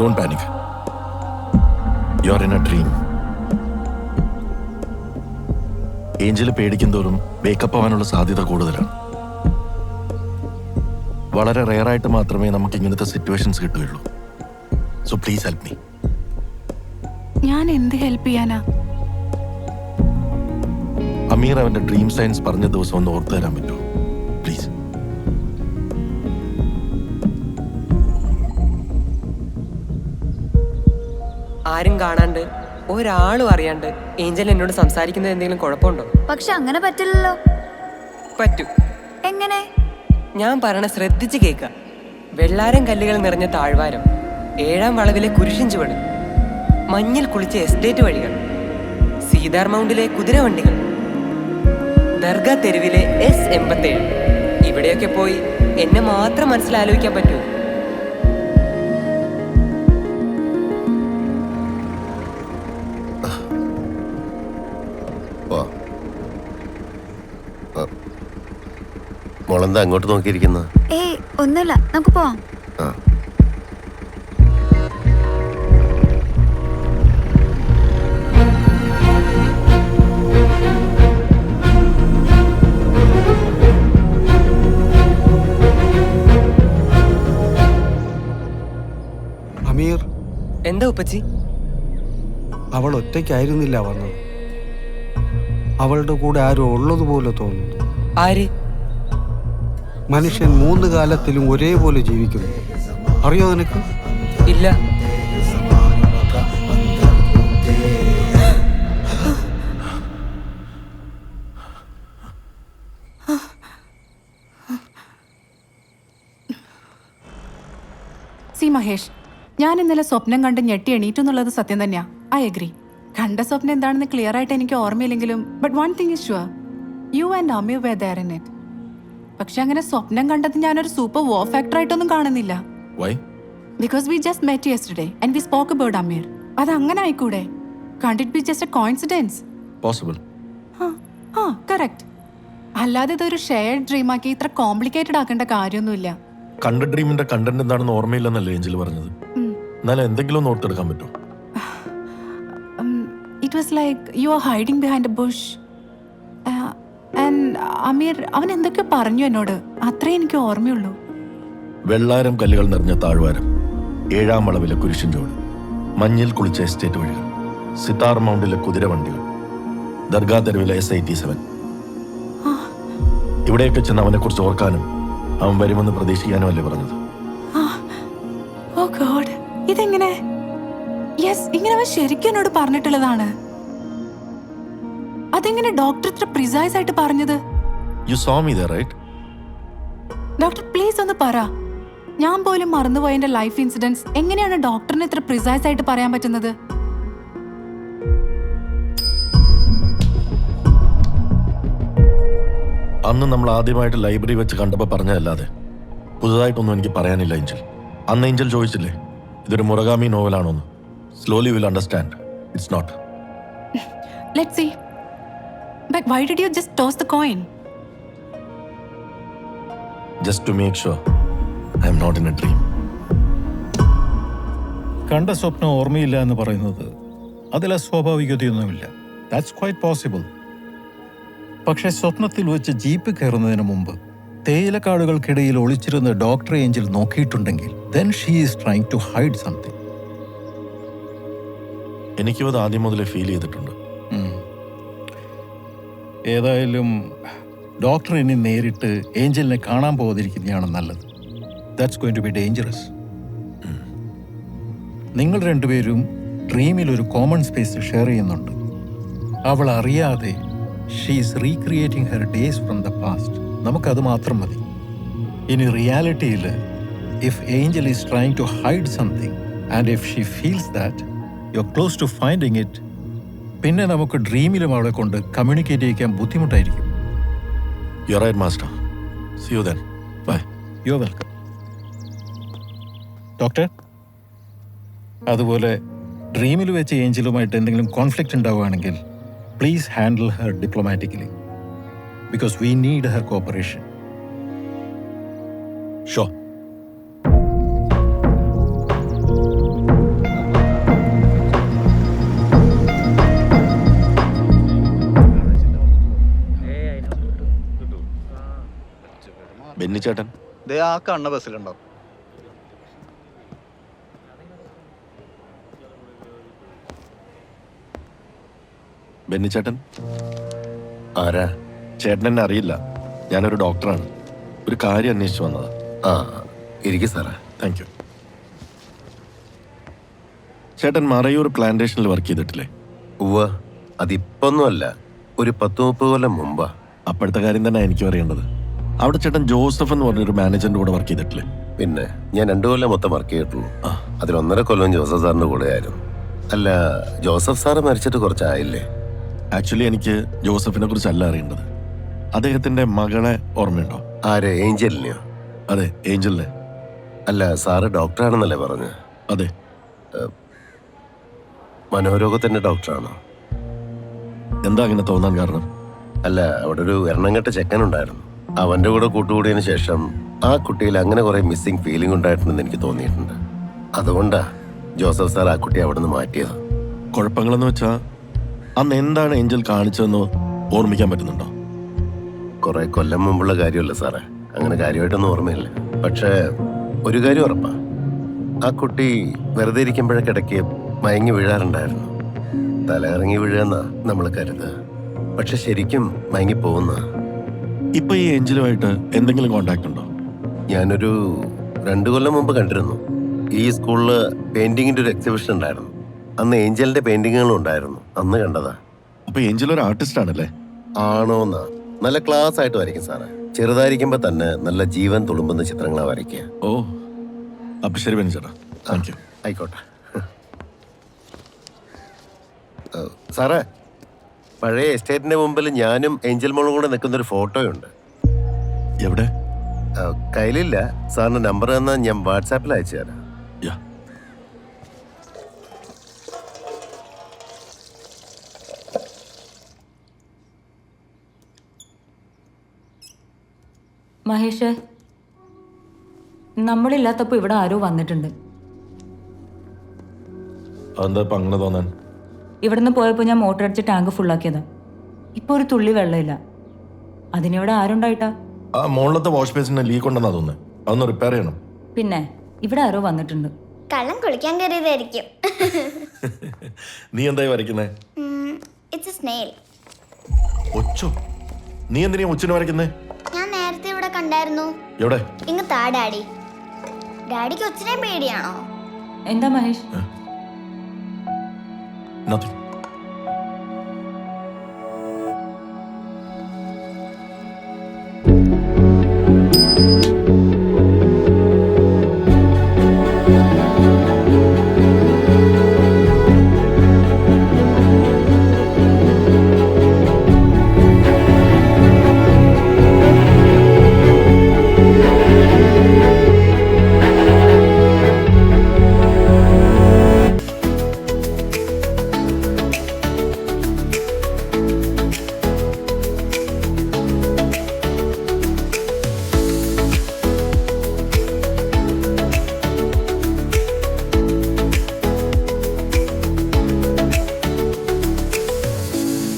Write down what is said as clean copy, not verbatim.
Don't panic. You're in a dream. Angel പേടിക്കുന്തോറും wake up ആവാനുള്ള സാധ്യത കൂടുതലാണ്. വളരെ റെയറായിട്ട് മാത്രമേ നമുക്ക് ഇങ്ങനത്തെ സിറ്റുവേഷൻസ് കിട്ടുകയുള്ളൂ. So please help me. ഞാൻ എന്ത് ഹെൽപ്പ് ചെയ്യാനാ? അമീർ അവന്റെ ഡ്രീം സയൻസ് പറഞ്ഞ ദിവസം ഒന്ന് ഓർത്തു തരാൻ പറ്റുമോ പ്ലീസ്? ആരും കാണാണ്ട് ഒരാളും അറിയാണ്ട് ഏഞ്ചൽ എന്നോട് സംസാരിക്കുന്നത് എന്തെങ്കിലും കുഴപ്പമുണ്ടോ? പക്ഷെ അങ്ങനെ പറ്റില്ലല്ലോ. പറ്റും. എങ്ങനെ? ഞാൻ പറയണ ശ്രദ്ധിച്ച് കേൾക്ക. വെള്ളാരം കല്ലുകൾ നിറഞ്ഞ താഴ്വാരം, 7-ാം വളവിലെ കുരിശിൻ ചുവട്, മഞ്ഞിൽ കുളിച്ച എസ്റ്റേറ്റ് വഴികൾ, സീതാർ മൗണ്ടിലെ കുതിരവണ്ടികൾ, ദർഗ തെരുവിലെ S87. ഇവിടെയൊക്കെ പോയി എന്നെ മാത്രം മനസ്സിലാലോചിക്കാൻ പറ്റൂ. മോളെന്താ അങ്ങോട്ട് നോക്കിയിരിക്കുന്നത്? ഏയ് ഒന്നുമില്ല, നമുക്ക് പോവാം. അമീർ, എന്താ ഉപ്പച്ചി? അവൾ ഒറ്റയ്ക്കായിരുന്നില്ല വന്നത്. അവളുടെ കൂടെ ആരോ ഉള്ളതുപോലെ തോന്നുന്നു. ആര്? മനുഷ്യൻ 3 കാലത്തിലും ഒരേപോലെ ജീവിക്കുന്നു. അറിയോ നിനക്ക്? ഇല്ല. സി മഹേഷ്, ഞാൻ ഇന്നലെ സ്വപ്നം കണ്ട് ഞെട്ടി എണീറ്റെന്നുള്ളത് സത്യം തന്നെയാ. I agree. കണ്ട സ്വപ്നം എന്താണെന്ന് ക്ലിയർ ആയിട്ട് എനിക്ക് ഓർമ്മയില്ലെങ്കിലും but one thing is sure, you and Aamir were there in it. പക്ഷെ അങ്ങനെ സ്വപ്നം കണ്ടത് ഞാനൊരു സൂപ്പർ വോ ഫാക്ടർ ആയിട്ടൊന്നും കാണുന്നില്ല. Why? Because we just met yesterday and we spoke about Aamir. അത് അങ്ങനെ ആയിക്കൂടെ? Can't it be just a coincidence? Possible. Correct. അല്ലാതെ ഇതൊരു ഷെയർഡ് ഡ്രീമാക്കി ഇത്ര കോംപ്ലിക്കേറ്റഡ് ആക്കേണ്ട കാര്യമൊന്നുമില്ല. കണ്ട ഡ്രീമിന്റെ കണ്ടന്റ് എന്താണെന്ന് ഓർമ്മയില്ലെന്നല്ലേ ഏഞ്ചൽ പറഞ്ഞത്? എന്നാലും എന്തെങ്കിലും ഒന്ന് ഓർത്തെടുക്കാൻ പറ്റുമോ? It was like you are hiding behind a bush. Aamir അവൻ എന്തൊക്കെ പറഞ്ഞു എന്നോട്, അത്രേ എനിക്ക് ഓർമ്മയുള്ളൂ. വെള്ളാരം കല്ലുകൾ നിറഞ്ഞ താഴ്വാരം, 7-ാം വളവിലെ കുരിശിൻ ചുവട്, മഞ്ഞിൽ കുളിച്ച എസ്റ്റേറ്റ് വഴികൾ, സിതാർ മൗണ്ടിലെ കുതിരവണ്ടികൾ, ദർഗാ തെരുവിലെ S87. ഇവിടെയൊക്കെ ചെന്ന് അവനെ കുറിച്ച് ഓർക്കാനും അവൻ വരുമെന്ന് പ്രതീക്ഷിക്കാനും അല്ലേ പറഞ്ഞത്? ഓ ഗോഡ്, ഇതെങ്ങനെ? യെസ്, ഇങ്ങനെ അവൻ ശരിക്കും എന്നോട് പറഞ്ഞിട്ടുള്ളതാണ്. അതെങ്ങനെ ഡോക്ടർ ഇത്ര പ്രിസൈസ് ആയിട്ട് പറഞ്ഞത്? You saw me there, right? Doctor please ഒന്ന് പറ. ഞാൻ പോലും മറന്നുപോയ എന്റെ ലൈഫ് ഇൻസിഡൻസ് എങ്ങനെയാണ് ഡോക്ടറിന് ഇത്ര പ്രിസൈസ് ആയിട്ട് പറയാൻ പറ്റുന്നത്? അന്ന് നമ്മൾ ആദ്യമായിട്ട് ലൈബ്രറി വെച്ച് കണ്ടപ്പോൾ പറഞ്ഞതല്ലാതെ പുതുതായിട്ടൊന്നും എനിക്ക് പറയാനില്ല ഏഞ്ചൽ. അന്ന് ഏഞ്ചൽ ചോദിച്ചില്ലേ ഇതൊരു മുറഗാമി നോവലാണോന്ന്? Slowly will understand it's not. Let's see. But why did you just toss the coin? Just to make sure I am not in a dream. കണ്ട സ്വപ്നം ഓർമ്മയില്ല എന്ന് പറയുന്നത് അതിൽ അസ്വാഭാവികതയൊന്നുമില്ല. That's quite possible. പക്ഷേ സ്വപ്നത്തിൽ വെച്ച് ജീപ്പ് കയറുന്നതിന് മുമ്പ് തേയിലക്കാടുകൾക്കിടയിൽ ഒളിച്ചിരുന്ന ഡോക്ടർ ഏഞ്ചൽ നോക്കിയിട്ടുണ്ടെങ്കിൽ then she is trying to hide something. എനിക്കും അത് ആദ്യം മുതലേ ഫീൽ ചെയ്തിട്ടുണ്ട്. ഏതായാലും ഡോക്ടർ ഇനി നേരിട്ട് ഏഞ്ചലിനെ കാണാൻ പോകാതിരിക്കുന്നതാണ് നല്ലത്. That's going to be dangerous. നിങ്ങൾ രണ്ടുപേരും ഡ്രീമിൽ ഒരു കോമൺ സ്പേസ് ഷെയർ ചെയ്യുന്നുണ്ട്. അവൾ അറിയാതെ she's recreating her days from the past. നമുക്കത് മാത്രം മതി. ഇനി റിയാലിറ്റിയിൽ if Angel is trying to hide something and if she feels that you are close to finding it, പിന്നെ നമുക്ക് ഡ്രീമിലും അവളെ കൊണ്ട് കമ്മ്യൂണിക്കേറ്റ് ചെയ്യിക്കാൻ ബുദ്ധിമുട്ടായിരിക്കും. You are right, master. See you then. Bye. You are welcome. Doctor, അതുപോലെ ഡ്രീമിൽ വെച്ച് ഏഞ്ചലുമായിട്ട് എന്തെങ്കിലും conflict ഉണ്ടാവുകയാണെങ്കിൽ please handle her diplomatically because we need her corporation. Sure. ബെന്നിച്ചേട്ടൻ ദേ ആ കണ്ണ ബസ്സിലുണ്ടാവും. ബെന്നിച്ചേട്ടൻ ആരാ? ചേട്ടൻ എന്നെ അറിയില്ല. ഞാനൊരു ഡോക്ടറാണ്. ഒരു കാര്യം അന്വേഷിച്ചു വന്നതാ. ആ ഇരിക്കും സാറേ. Thank you. ചേട്ടൻ മറയൂർ പ്ലാന്റേഷനിൽ വർക്ക് ചെയ്തിട്ടില്ലേ? ഉവ്വ, അതിപ്പൊന്നുമല്ല, ഒരു 10-30 കൊല്ലം മുമ്പാ. അപ്പോഴത്തെ കാര്യം തന്നെ എനിക്കും അറിയേണ്ടത്. അവിടെ ചേട്ടൻ ജോസഫ് എന്ന് പറഞ്ഞൊരു മാനേജറിന്റെ കൂടെ വർക്ക് ചെയ്തിട്ടില്ലേ? പിന്നെ ഞാൻ 2 കൊല്ലം മൊത്തം വർക്ക് ചെയ്തിട്ടുള്ളൂ. അതിൽ 1.5 കൊല്ലം ജോസഫ് സാറിന്റെ കൂടെ ആയിരുന്നു. അല്ല, ജോസഫ് സാറ് മരിച്ചിട്ട് കുറച്ചായില്ലേ? ആക്ച്വലി എനിക്ക് ജോസഫിനെ കുറിച്ചല്ല അറിയേണ്ടത്. അദ്ദേഹത്തിന്റെ മകളെ ഓർമ്മയുണ്ടോ? ആര്, ഏഞ്ചലിനെയോ? അതെ, ഏഞ്ചലിനെ. അല്ല, സാറ് ഡോക്ടറാണെന്നല്ലേ പറഞ്ഞു? അതെ. മനോരോഗത്തിന്റെ ഡോക്ടറാണോ? എന്താ അങ്ങനെ തോന്നാൻ കാരണം? അല്ല, അവിടെ ഒരു എണ്ണംകെട്ട ചെക്കനുണ്ടായിരുന്നു. അവന്റെ കൂടെ കൂട്ടുകൂടിയതിന് ശേഷം ആ കുട്ടിയിൽ അങ്ങനെ കുറെ മിസ്സിംഗ് ഫീലിംഗ് ഉണ്ടായിട്ടുണ്ടെന്ന് എനിക്ക് തോന്നിയിട്ടുണ്ട്. അതുകൊണ്ടാ ജോസഫ് സാർ ആ കുട്ടിയെ അവിടെ നിന്ന് മാറ്റിയത്. കുഴപ്പങ്ങളെന്ന് വെച്ചാ അന്ന് എന്താണ് ഏഞ്ചൽ കാണിച്ചതെന്ന് ഓർമ്മിക്കാൻ പറ്റുന്നുണ്ടോ? കുറെ കൊല്ലം മുമ്പുള്ള കാര്യമല്ല സാറേ, അങ്ങനെ കാര്യമായിട്ടൊന്നും ഓർമ്മയില്ല. പക്ഷേ ഒരു കാര്യം ഉറപ്പാ, ആ കുട്ടി വെറുതെ ഇരിക്കുമ്പോഴൊക്കിടയ്ക്ക് മയങ്ങി വീഴാറുണ്ടായിരുന്നു. തലയിറങ്ങി വീഴുന്ന നമ്മൾ കരുതുക, പക്ഷെ ശരിക്കും മയങ്ങി പോകുന്ന. ഇപ്പൊ ഈ ഏഞ്ചലുമായിട്ട് എന്തെങ്കിലും കോണ്ടാക്ട് ഉണ്ടോ? ഞാനൊരു 2 കൊല്ലം മുമ്പ് കണ്ടിരുന്നു. ഈ സ്കൂളില് പെയിന്റിങ്ങിന്റെ ഒരു എക്സിബിഷൻ ഉണ്ടായിരുന്നു. അന്ന് ഏഞ്ചലിന്റെ പെയിന്റിങ്ങുകളും ഉണ്ടായിരുന്നു. അന്ന് കണ്ടതാ. അപ്പൊ ഏഞ്ചൽ ഒരു ആർട്ടിസ്റ്റ് ആണല്ലേ? ആണോന്നാ? നല്ല ക്ലാസ് ആയിട്ട് വരയ്ക്കും സാറേ. ചെറുതായിരിക്കുമ്പോ തന്നെ നല്ല ജീവൻ തുളുമ്പുന്ന ചിത്രങ്ങളാ വരയ്ക്കുക. ഓ, അപ്പൊ ശരി ബെന്നിച്ചേട്ടാ, താങ്ക് യു. ആയിക്കോട്ടെ. സാറേ, പഴയ എസ്റ്റേറ്റിന്റെ മുമ്പിൽ ഞാനും ഏഞ്ചൽ മോളും കൂടെ നിൽക്കുന്നൊരു ഫോട്ടോയുണ്ട്. എവിടെ? കയ്യിലില്ല. സാറിന്റെ നമ്പർ തന്നാൽ ഞാൻ വാട്സാപ്പിൽ അയച്ചു തരാം. യാ. മഹേഷ്, നമ്മളില്ലാത്തപ്പോ ഇവിടെ ആരോ വന്നിട്ടുണ്ട്. അതെന്താ ഇപ്പൊ അങ്ങനെ തോന്നാൻ? ഇവിടുന്ന് പോയപ്പോൾ ഞാൻ മോട്ടർ അടിച്ച് ടാങ്ക് ഫുള്ളാക്കിയതാ. ഇപ്പൊ ഒരു തുള്ളി വെള്ളമില്ല. അതിനിവിടെ ആരുണ്ടായിട്ടാ? ആ മുകളിലത്തെ വാഷ് ബേസിന് ലീക്ക് ഉണ്ടെന്നാ തോന്നുന്നത്. അതൊന്ന് റിപ്പയർ ചെയ്യണം. പിന്നെ ഇവിടെ ആരോ വന്നിട്ടുണ്ട്. കള്ളം കുളിക്കാൻ കയറിയതായിരിക്കും. നീ എന്തായി വരയ്ക്കുന്നേ? It's a snail. ഒച്ചോ? നീ എന്തിനാ ഒച്ചിന് വരയ്ക്കുന്നേ? ഞാൻ നേരത്തെ ഇവിടെ കണ്ടായിരുന്നു. എവിടെ? ഇങ്ങ് താ ഡാഡി. ഡാഡിക്ക് ഒച്ചിനെ പേടിയാണോ? എന്താ മഹേഷ്? Nothing.